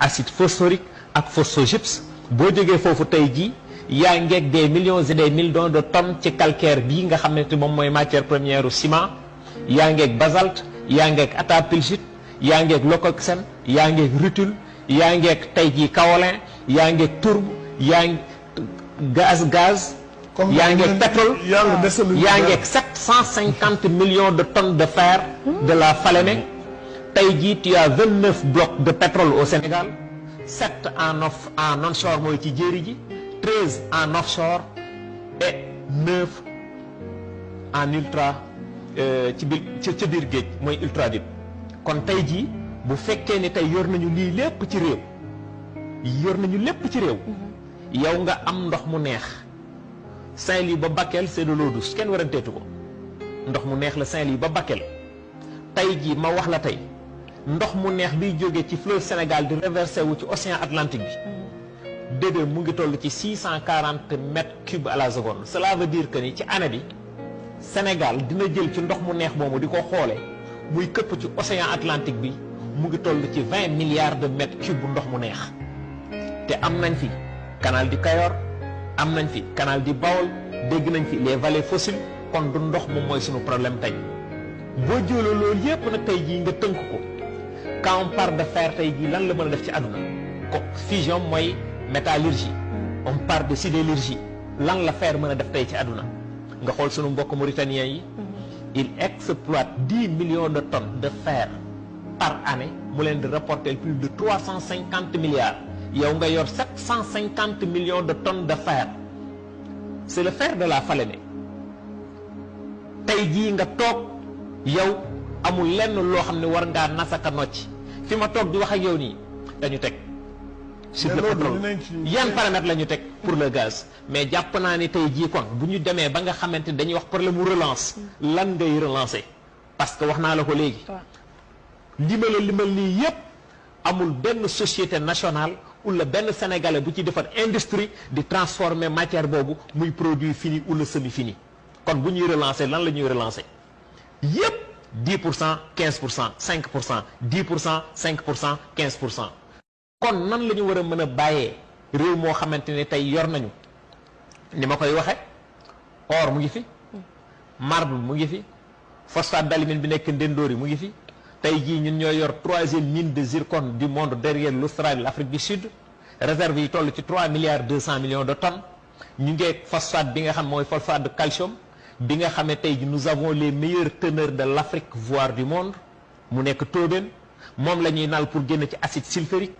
acide phosphorique ak phosphogypse boo jógee foofu tey jii yaa ngeeg des millions et des millions de tonnes ci calcaire bii nga xam ne moom mooy matière première u ciment yaa ngeeg basalte yaa ngeeg attapulgite yaa ngeeg leucoxène yaa ngeeg rutile yaa ngeeg tey jii kaolin yaa ngeeg tourbe yaa ngi gaz yaa ngeeg pétrole yaa ngeeg 750 millions de tonnes de fer de la Falémé tey jii tu as 29 blocs de pétrole au Sénégal 7 en onshore mooy ci jéeri ji 13 en offshore et 9 en ultra ci biir géej mooy ultra deep kon tey jii bu fekkee ni tey yor nañu lii lépp ci réew yow nga am ndox mu neex Saint-Louis ba Bakel c'est de l'eau douce kenn waranteetu ko ndox mu neex la Saint-Louis ba Bakel tey jii ma wax la tey ndox mu neex biy jógee ci fleuve Sénégal di reversé wu ci océan Atlantique bi déedéet mu ngi toll ci 640 mètres cubes à la seconde cela veut dire que ni ci année bi Sénégal dina jël ci ndox mu neex moomu di ko xoole muy këpp ci océan Atlantique bi mu ngi toll ci 20 milliards de mètres cubes bu ndox mu neex te am nañ fi canal du Cayor am nañ fi canal du Baol dégg nañ fi les vallées fossiles kon du ndox moom mooy suñu problème tey boo jëlee loolu yépp nag tey jii nga tënk ko quand on parle de fer tey jii lan la mën a def ci àdduna ko fusion mooy métallurgie on parle de sidérurgie lan la fer mën a def tey ci àdduna nga xool sunu mbokk mauritanien yi il exploite 10 millions de tonnes de fer par année mu leen di rapporter plus de 350 milliards yow nga yor 750 millions de tonnes de fer c'est le fer de la Falémé tey jii nga toog yow amul lenn loo xam ne war ngaa nasaka nocc fi ma toog di wax ak yow nii dañu teg sur le pétrole yan paramètres la ñu teg pour le gaz mais jàpp naa ni tey jii kon bu ñu demee ba nga xamante ni dañuy wax problème mu relance lan ngay relancer parce que wax naa la ko léegi limal nii yépp amul benn société nationale wala benn sénégalais bu ci defar industrie di transformer matière boobu muy produit fini wala semi fini kon bu ñuy relancer lan la ñuy relancer yépp 10% 15% 5% 10% 5% 15%. kon nan la ñu war a mën a bàyyee réew moo xamante ne tey yor nañu ni ma koy waxe or mu ngi fi marbre mu ngi fi phosphate d'alumine bi nekk Ndendoori mu ngi fi tey jii ñun ñoo yor 3e mine de zircon du monde derrière l'Australie l'Afrique du Sud réserve yi toll ci 3 milliards 200 millions de tonnes ñu ngeeg phosphate bi nga xam mooy phosphate de calcium bi nga xam ne tey jii nous avons les meilleurs teneurs de l'Afrique voire du monde mu nekk Tobène moom la ñuy nal pour génn ci acide sulfurique